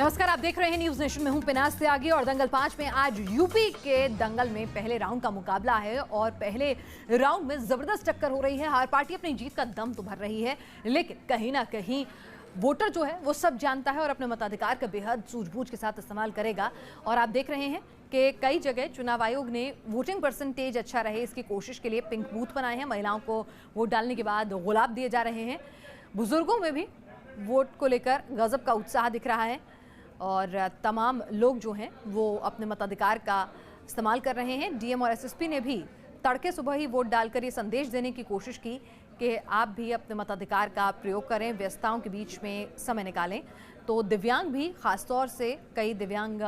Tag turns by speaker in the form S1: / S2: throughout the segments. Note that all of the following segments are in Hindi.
S1: नमस्कार, आप देख रहे हैं न्यूज नेशन में हूं पिनाज से आगे। और दंगल 5 में आज यूपी के दंगल में पहले राउंड का मुकाबला है और पहले राउंड में जबरदस्त टक्कर हो रही है। हर पार्टी अपनी जीत का दम तो भर रही है, लेकिन कहीं ना कहीं वोटर जो है वो सब जानता है और अपने मताधिकार का बेहद सूझबूझ के साथ इस्तेमाल करेगा। और आप देख रहे हैं कि कई जगह चुनाव आयोग ने वोटिंग परसेंटेज अच्छा रहे इसकी कोशिश के लिए पिंक बूथ बनाए हैं। महिलाओं को वोट डालने के बाद गुलाब दिए जा रहे हैं। बुजुर्गों में भी वोट को लेकर गजब का उत्साह दिख रहा है और तमाम लोग जो हैं वो अपने मताधिकार का इस्तेमाल कर रहे हैं। डीएम और एसएसपी ने भी तड़के सुबह ही वोट डालकर ये संदेश देने की कोशिश की कि आप भी अपने मताधिकार का प्रयोग करें, व्यस्तताओं के बीच में समय निकालें। तो दिव्यांग भी खासतौर से कई दिव्यांग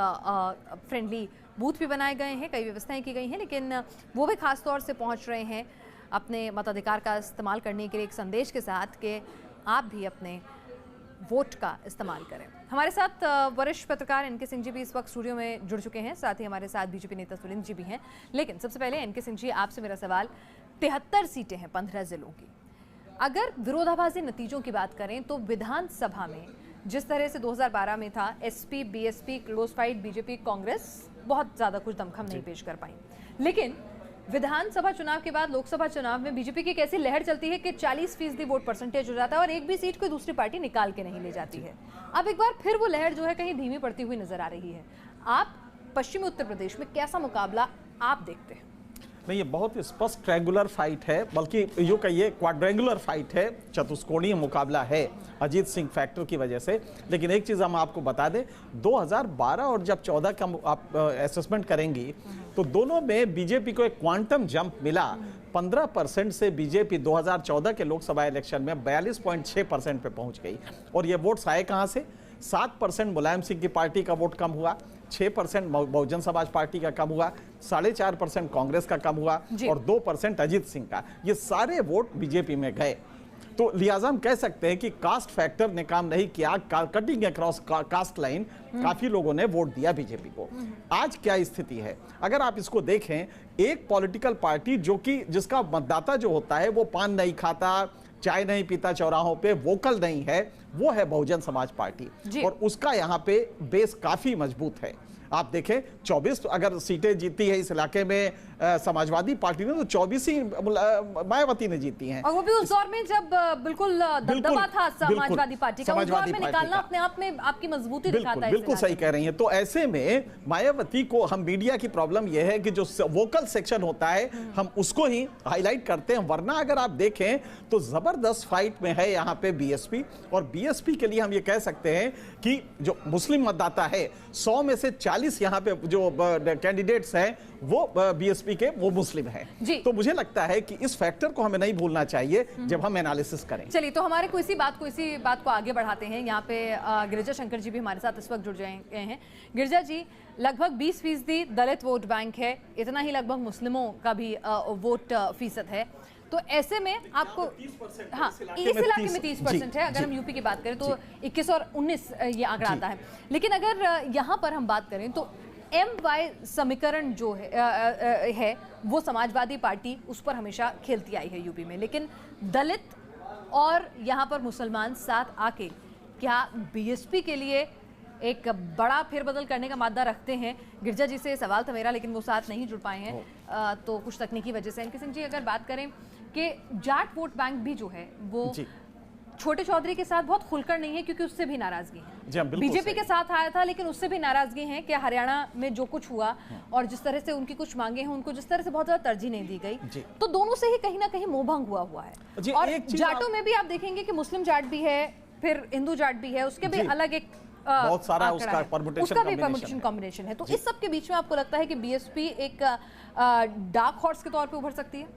S1: फ्रेंडली बूथ भी बनाए गए हैं, कई व्यवस्थाएं की गई हैं, लेकिन वो भी खासतौर से पहुंच रहे हैं अपने मताधिकार का इस्तेमाल करने के लिए एक संदेश के साथ कि आप भी अपने वोट का इस्तेमाल करें। हमारे साथ वरिष्ठ पत्रकार एनके सिंह जी भी इस वक्त स्टूडियो में जुड़ चुके हैं, साथ ही हमारे साथ बीजेपी नेता सुरेंद्र जी भी हैं। लेकिन सबसे पहले एनके सिंह जी, आपसे मेरा सवाल, 73 सीटें हैं 15 जिलों की। अगर विरोधाभासी नतीजों की बात करें तो विधानसभा में जिस तरह से 2012 में था, SP BSP close fight, BJP Congress बहुत ज्यादा कुछ दमखम नहीं पेश कर पाई। लेकिन विधानसभा चुनाव के बाद लोकसभा चुनाव में बीजेपी की एक ऐसी लहर चलती है कि 40% वोट परसेंटेज हो जाता है और एक भी सीट कोई दूसरी पार्टी निकाल के नहीं ले जाती है। अब एक बार फिर वो लहर जो है कहीं धीमी पड़ती हुई नजर आ रही है। आप पश्चिमी उत्तर प्रदेश में कैसा मुकाबला आप देखते हैं?
S2: नहीं, ये बहुत स्पष्ट ट्रायंगुलर फाइट है, बल्कि यूँ कहिए क्वाड्रेंगुलर फाइट है, चतुष्कोणीय मुकाबला है अजीत सिंह फैक्टर की वजह से। लेकिन एक चीज़ हम आपको बता दें, 2012 और जब 14 का आप असेसमेंट करेंगी तो दोनों में बीजेपी को एक क्वांटम जंप मिला। 15% से बीजेपी 2014 के लोकसभा इलेक्शन में 42.6% पे पहुंच गई। और ये वोट्स आए कहाँ से? 7% मुलायम सिंह की पार्टी का वोट कम हुआ, 6% बहुजन समाज पार्टी का कम हुआ, 4.5% कांग्रेस का कम हुआ और 2% अजीत सिंह का। ये सारे वोट बीजेपी में गए। तो लिहाजा हम कह सकते हैं कि कास्ट फैक्टर ने काम नहीं किया। कटिंग अक्रॉस कास्ट लाइन काफी लोगों ने वोट दिया बीजेपी को। आज क्या स्थिति है अगर आप इसको देखें, एक पॉलिटिकल पार्टी जो कि जिसका मतदाता जो होता है वो पान नहीं खाता, चाय नहीं पीता चौराहों पे, वोकल नहीं है, वो है बहुजन समाज पार्टी। और उसका यहाँ पे बेस काफी मजबूत है। आप देखें 24 अगर सीटें जीती है इस इलाके में समाजवादी पार्टी ने, तो 24 ही मायावती ने जीती हैं।
S1: और वो भी उस दौर में जब बिल्कुल दबदबा था समाजवादी पार्टी का, उस दौर में निकालना अपने आप में आपकी मजबूती दिखाता है।
S2: बिल्कुल सही कह रही हैं। तो ऐसे में मायावती को हम मीडिया की प्रॉब्लम यह है कि जो वोकल सेक्शन होता है हम उसको ही हाईलाइट करते हैं, वरना अगर आप देखें तो जबरदस्त फाइट में है यहाँ पे बीएसपी। और बीएसपी के लिए हम ये कह सकते हैं कि जो मुस्लिम मतदाता है 100 में से 40 यहाँ पे जो कैंडिडेट्स हैं वो बीएसपी के वो मुस्लिम हैं। तो मुझे लगता है कि इस फैक्टर को हमें नहीं भूलना चाहिए जब हम एनालिसिस करें।
S1: चलिए, तो हमारे को इसी बात को आगे बढ़ाते हैं। यहाँ पे गिरिजा शंकर जी भी हमारे साथ इस वक्त जुड़ गए हैं। गिरिजा जी, लगभग 20% दलित वोट बैंक है, इतना ही लगभग मुस्लिमों का भी वोट फीसद है। तो ऐसे में आपको हाँ इस इलाके में 30% है। अगर हम यूपी की बात करें तो 21 और 19 ये आंकड़ा आता है। लेकिन अगर यहाँ पर हम बात करें तो MY समीकरण जो है वो समाजवादी पार्टी उस पर हमेशा खेलती आई है यूपी में। लेकिन दलित और यहाँ पर मुसलमान साथ आके क्या बीएसपी के लिए एक बड़ा फेरबदल करने का मादा रखते हैं? गिरजा जी से सवाल था मेरा, लेकिन वो साथ नहीं जुड़ पाए हैं तो कुछ तकनीकी वजह से। एनके सिंह जी, अगर बात करें कि जाट वोट बैंक भी जो है वो छोटे चौधरी के साथ बहुत खुलकर नहीं है, क्योंकि उससे भी नाराजगी है। बीजेपी के साथ आया था लेकिन उससे भी नाराजगी है कि हरियाणा में जो कुछ हुआ और जिस तरह से उनकी कुछ मांगे हैं उनको जिस तरह से बहुत ज्यादा तरजीह नहीं दी गई, तो दोनों से ही कहीं ना कहीं मोहभंग हुआ है। और जाटों में भी आप देखेंगे कि मुस्लिम जाट भी है, फिर हिंदू जाट भी है, उसके भी अलग एक
S2: बहुत सारा उसका
S1: परम्यूटेशन कॉम्बिनेशन है। तो इस सब के बीच में आपको लगता है कि बीएसपी एक डार्क हॉर्स के तौर पे उभर सकती है?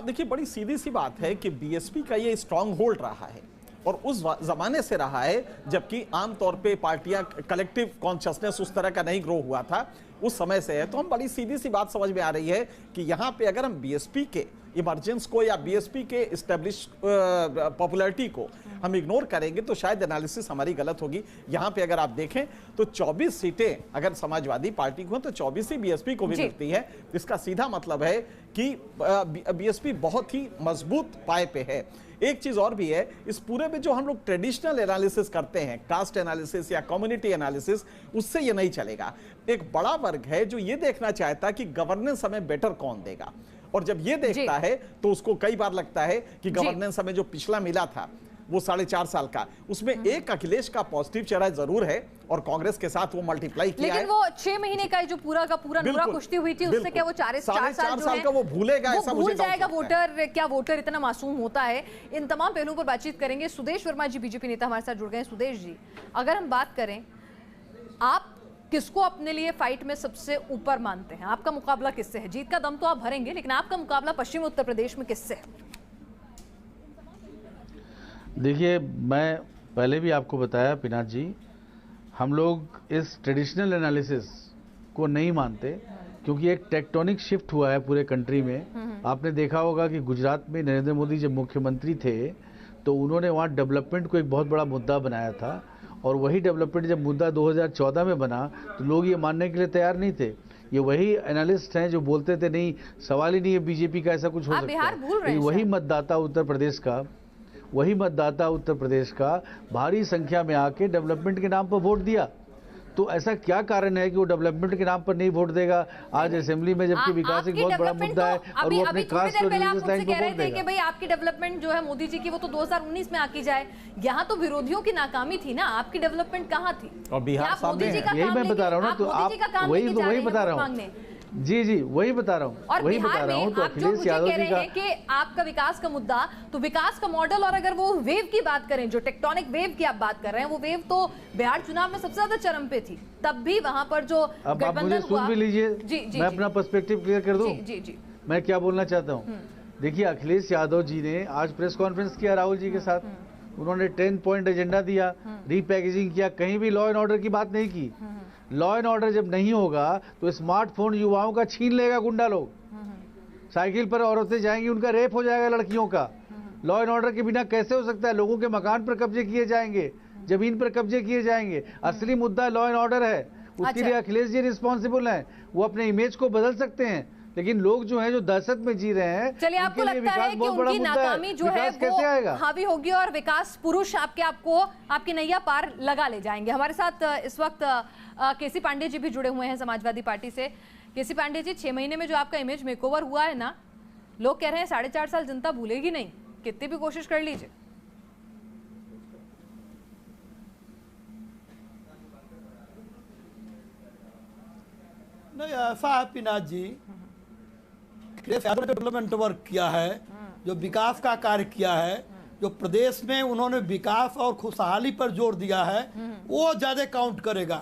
S2: देखिए, बड़ी सीधी सी बात है कि बीएसपी का ये स्ट्रांग होल्ड रहा है और उस जमाने से रहा है जबकि आमतौर पे पार्टियां कलेक्टिव कॉन्शियसनेस उस तरह का नहीं ग्रो हुआ था, उस समय से है। तो हम बड़ी सीधी सी बात समझ में आ रही है कि यहाँ पे अगर हम बीएसपी के इमरजेंस को या बीएसपी के एस्टेब्लिश पॉपुलैरिटी को हम इग्नोर करेंगे तो शायद एनालिसिस हमारी गलत होगी। यहां पे अगर आप देखें तो 24 सीटें अगर समाजवादी पार्टी को तो 24 ही बीएसपी को भी मिलती है। इसका सीधा मतलब है कि बीएसपी बहुत ही मजबूत पाए पे है। एक चीज और भी है, इस पूरे में जो हम लोग ट्रेडिशनल एनालिसिस करते हैं, कास्ट एनालिसिस या कम्युनिटी एनालिसिस, उससे ये नहीं चलेगा। एक बड़ा वर्ग है जो ये देखना चाहता कि गवर्नेंस हमें बेटर कौन देगा, और जब ये देखता है तो उसको कई बार लगता है कि गवर्नेंस हमें जो पिछला मिला था वो 4.5 साल का, उसमें एक अखिलेश का पॉजिटिव चेहरा जरूर है और कांग्रेस के साथ वो मल्टीप्लाई किया है।
S1: लेकिन वो 6 महीने का जो पूरा का पूरा नूरा कुश्ती हुई थी, उससे क्या वो 4 साल का
S2: वो भूलेगा? ऐसा
S1: भूल जाएगा वोटर? क्या वोटर इतना मासूम होता है? इन तमाम पहलुओं पर बातचीत करेंगे। सुदेश वर्मा जी बीजेपी नेता हमारे साथ जुड़ गए हैं। सुदेश जी, अगर हम बात करें, आप किसको अपने लिए फाइट में सबसे ऊपर मानते हैं? आपका मुकाबला किससे है? जीत का दम तो आप भरेंगे, लेकिन आपका मुकाबला पश्चिमी उत्तर प्रदेश में किससे है?
S3: देखिए, मैं पहले भी आपको बताया पिनाक जी, हम लोग इस ट्रेडिशनल एनालिसिस को नहीं मानते, क्योंकि एक टेक्टोनिक शिफ्ट हुआ है पूरे कंट्री में। आपने देखा होगा कि गुजरात में नरेंद्र मोदी जब मुख्यमंत्री थे तो उन्होंने वहाँ डेवलपमेंट को एक बहुत बड़ा मुद्दा बनाया था, और वही डेवलपमेंट जब मुद्दा 2014 में बना तो लोग ये मानने के लिए तैयार नहीं थे। ये वही एनालिस्ट हैं जो बोलते थे नहीं, सवाल ही नहीं है बीजेपी का ऐसा कुछ हो सकता है। वही मतदाता उत्तर प्रदेश का भारी संख्या में आके डेवलपमेंट के नाम पर वोट दिया। तो ऐसा क्या कारण है कि वो डेवलपमेंट के नाम पर नहीं वोट देगा आज असेंबली में, जबकि विकास एक बहुत बड़ा मुद्दा है और वो अपने कास्ट और रिलीजियस लाइन पर वोट देगा?
S1: भाई आपकी डेवलपमेंट जो है मोदी जी की, वो तो 2019 में आकी जाए। यहाँ तो विरोधियों की नाकामी थी ना, आपकी डेवलपमेंट कहाँ थी?
S2: और बिहार सामने है।
S3: यही मैं बता रहा हूँ ना, तो आप वही बता रहा हूँ। जी वही बता रहा हूँ।
S1: और बिहार में
S3: तो
S1: आप जो मुझे कह रहे हैं कि आपका विकास का मुद्दा, तो विकास का मॉडल, और अगर वो वेव की बात करें, जो टेक्टोनिक वेव की आप बात कर रहे हैं, वो वेव तो बिहार चुनाव में सबसे ज्यादा चरम पे थी। तब भी वहां पर जो गठबंधन हुआ,
S3: सुन भी लीजिए, मैं अपना पर्सपेक्टिव क्लियर कर दूं।
S1: जी
S3: मैं क्या बोलना चाहता हूँ। देखिए, अखिलेश यादव जी ने आज प्रेस कॉन्फ्रेंस किया राहुल जी के साथ, उन्होंने 10 पॉइंट एजेंडा दिया, रीपैकेजिंग किया, कहीं भी लॉ एंड ऑर्डर की बात नहीं की। लॉ एंड ऑर्डर जब नहीं होगा तो स्मार्टफोन युवाओं का छीन लेगा गुंडा लोग, साइकिल पर औरतें जाएंगी, उनका रेप हो जाएगा लड़कियों का। लॉ एंड ऑर्डर के बिना कैसे हो सकता है? लोगों के मकान पर कब्जे किए जाएंगे, जमीन पर कब्जे किए जाएंगे। असली मुद्दा लॉ एंड ऑर्डर है, उसके लिए अखिलेश जी रिस्पॉन्सिबल हैं। वो अपने इमेज को बदल सकते हैं, लेकिन लोग जो हैं जो दहशत में जी रहे हैं,
S1: चलिए, आपको लगता है कि उनकी नाकामी जो है वो हावी होगी और विकास पुरुष आपकी नैया पार लगा ले जाएंगे? हमारे साथ इस वक्त केसी पांडे जी भी जुड़े हुए हैं समाजवादी पार्टी से। केसी पांडे जी, 6 महीने में जो आपका इमेज मेकओवर हुआ है ना, लोग कह रहे हैं 4.5 साल जनता भूलेगी नहीं, कितनी भी कोशिश कर लीजिए।
S4: नहीं, ऐसा है पिनाक जी, डेवलपमेंट वर्क किया है, जो विकास का कार्य किया है, जो प्रदेश में उन्होंने विकास और खुशहाली पर जोर दिया है, वो ज्यादा काउंट करेगा।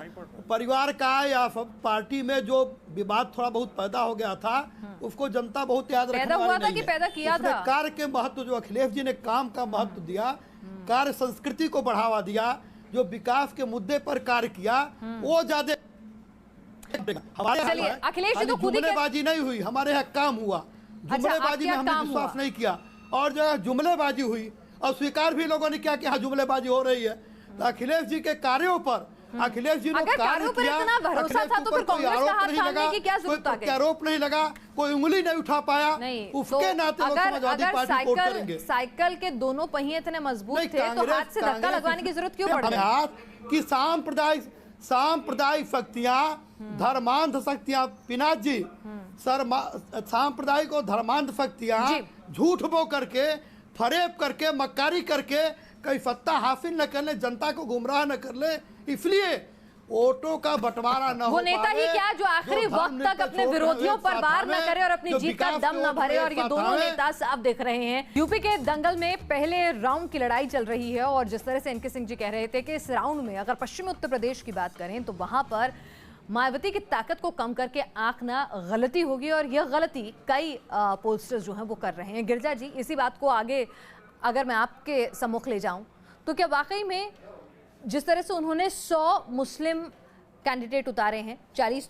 S4: परिवार का या पार्टी में जो विवाद थोड़ा बहुत पैदा हो गया था, उसको जनता बहुत याद रखने वाली नहीं है।
S1: पैदा किया था।
S4: कार्य के महत्व, जो अखिलेश जी ने काम का महत्व दिया, कार्य संस्कृति को बढ़ावा दिया, जो विकास के मुद्दे पर कार्य किया, वो ज्यादा हमारे
S1: अखिलेश जी तो
S4: जुमलेबाजी नहीं हुई, हमारे यहाँ काम हुआ। जुमलेबाजी में हमने विश्वास नहीं किया, और जो है जुमलेबाजी हुई और स्वीकार भी लोगों ने किया कि हाँ जुमलेबाजी हो रही है। तो अखिलेश जी के कार्यों पर, अखिलेश जी ने कार्य किया, कोई आरोप नहीं लगा, कोई उंगली नहीं उठा पाया, उसके नाते लोग समाजवादी पार्टी वोट करेंगे।
S1: साइकिल के दोनों पहिए इतने मजबूत थे, तो हाथ से धक्का लगवाने की जरूरत क्यों पड़ रही?
S4: कि सांप्रदायिक शक्तियां, धर्मांध शक्तियां, पिनाक जी, सांप्रदायिक और धर्मांध शक्तियां झूठ बो करके, फरेब करके, मक्कारी करके कई सत्ता हासिल न कर ले, जनता को गुमराह न कर ले, इसलिए वोटों का बंटवारा न हो।
S1: वो नेता ही क्या जो आखिरी वक्त तक अपने विरोधियों पर वार न करे और अपनी जीत का दम न भरे, और ये दोनों नेता साफ देख रहे हैं। यूपी के दंगल में पहले राउंड की लड़ाई चल रही है, और जिस तरह से एनके सिंह जी कह रहे थे कि इस राउंड में अगर पश्चिमी उत्तर प्रदेश की बात करें तो वहां पर मायावती की ताकत को कम करके आंकना गलती होगी, और यह गलती कई पोलस्टर्स जो हैं वो कर रहे हैं। गिरजा जी, इसी बात को आगे अगर मैं आपके सम्मुख ले जाऊं, तो क्या वाकई में जिस तरह से उन्होंने 100 मुस्लिम कैंडिडेट उतारे हैं। 40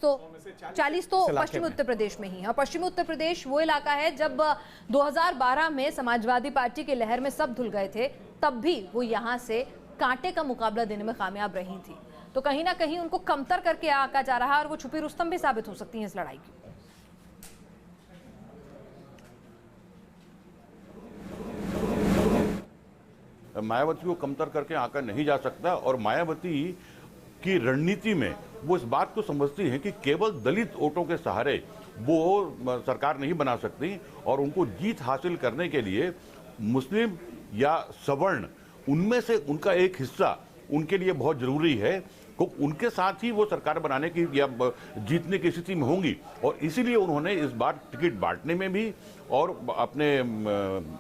S1: तो पश्चिमी उत्तर प्रदेश में ही है। और पश्चिमी उत्तर प्रदेश वो इलाका है जब 2012 में समाजवादी पार्टी की लहर में सब धुल गए थे, तब भी वो यहाँ से कांटे का मुकाबला देने में कामयाब रही थी। तो कहीं ना कहीं उनको कमतर करके आका जा रहा है और वो छुपी रुस्तम भी साबित हो सकती है इस लड़ाई की।
S5: मायावती को कमतर करके आकर नहीं जा सकता और मायावती की रणनीति में वो इस बात को समझती हैं कि केवल दलित वोटों के सहारे वो सरकार नहीं बना सकती और उनको जीत हासिल करने के लिए मुस्लिम या सवर्ण उनमें से उनका एक हिस्सा उनके लिए बहुत जरूरी है। तो उनके साथ ही वो सरकार बनाने की या जीतने की स्थिति में होंगी और इसीलिए उन्होंने इस बार टिकट बांटने में भी और अपने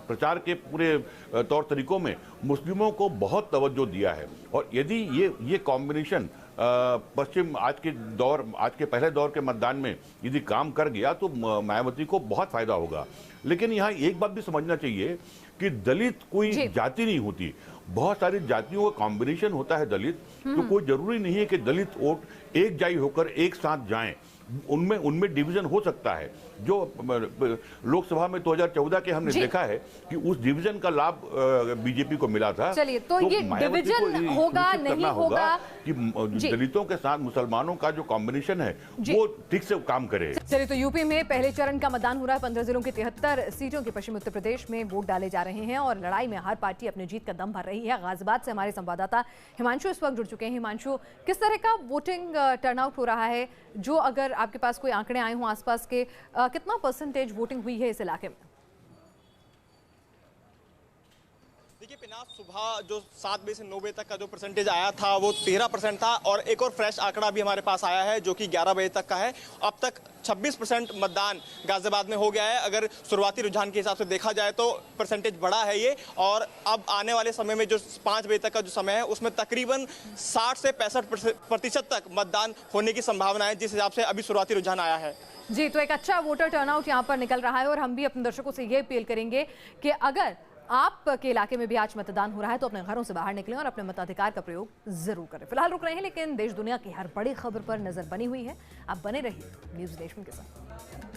S5: प्रचार के पूरे तौर तरीकों में मुस्लिमों को बहुत तवज्जो दिया है। और यदि ये कॉम्बिनेशन पश्चिम आज के पहले दौर के मतदान में यदि काम कर गया तो मायावती को बहुत फायदा होगा। लेकिन यहाँ एक बात भी समझना चाहिए कि दलित कोई जाति नहीं होती, बहुत सारी जातियों का कॉम्बिनेशन होता है दलित। तो कोई जरूरी नहीं है कि दलित वोट एक जाई होकर एक साथ जाएं, उनमें डिवीजन हो सकता है। जो लोकसभा में 2014 के हमने देखा है कि उस डिवीजन का लाभ बीजेपी को मिला था।
S1: चलिए तो ये डिवीजन होगा नहीं होगा
S5: कि दलितों के साथ मुसलमानों का जो कॉम्बिनेशन है वो ठीक से काम करे।
S1: चलिए तो यूपी में पहले चरण का मतदान हो रहा है। 15 जिलों की 73 सीटों के पश्चिमी उत्तर प्रदेश में वोट डाले जा रहे हैं और लड़ाई में हर पार्टी अपनी जीत का दम भर रही है। गाजियाबाद से हमारे संवाददाता हिमांशु इस वक्त जुड़ चुके हैं। हिमांशु, किस तरह का वोटिंग टर्नआउट हो रहा है? जो अगर आपके पास कोई आंकड़े आए हों आसपास के, कितना परसेंटेज वोटिंग हुई है इस इलाके में?
S6: देखिए पिनाक, सुबह जो 7 बजे से 9 बजे तक का जो परसेंटेज आया था वो 13% था और एक और फ्रेश आंकड़ा भी हमारे पास आया है जो कि 11 बजे तक का है। अब तक 26% मतदान गाजियाबाद में हो गया है। अगर शुरुआती रुझान के हिसाब से देखा जाए तो परसेंटेज बढ़ा है ये, और अब आने वाले समय में जो 5 बजे तक का जो समय है उसमें तकरीबन 60 से 65% तक मतदान होने की संभावना है, जिस हिसाब से अभी शुरुआती रुझान आया है।
S1: जी, तो एक अच्छा वोटर टर्नआउट यहाँ पर निकल रहा है और हम भी अपने दर्शकों से ये अपील करेंगे कि अगर आपके इलाके में भी आज मतदान हो रहा है तो अपने घरों से बाहर निकलें और अपने मताधिकार का प्रयोग जरूर करें। फिलहाल रुक रहे हैं, लेकिन देश दुनिया की हर बड़ी खबर पर नजर बनी हुई है। आप बने रहिए न्यूज़ नेशन के साथ।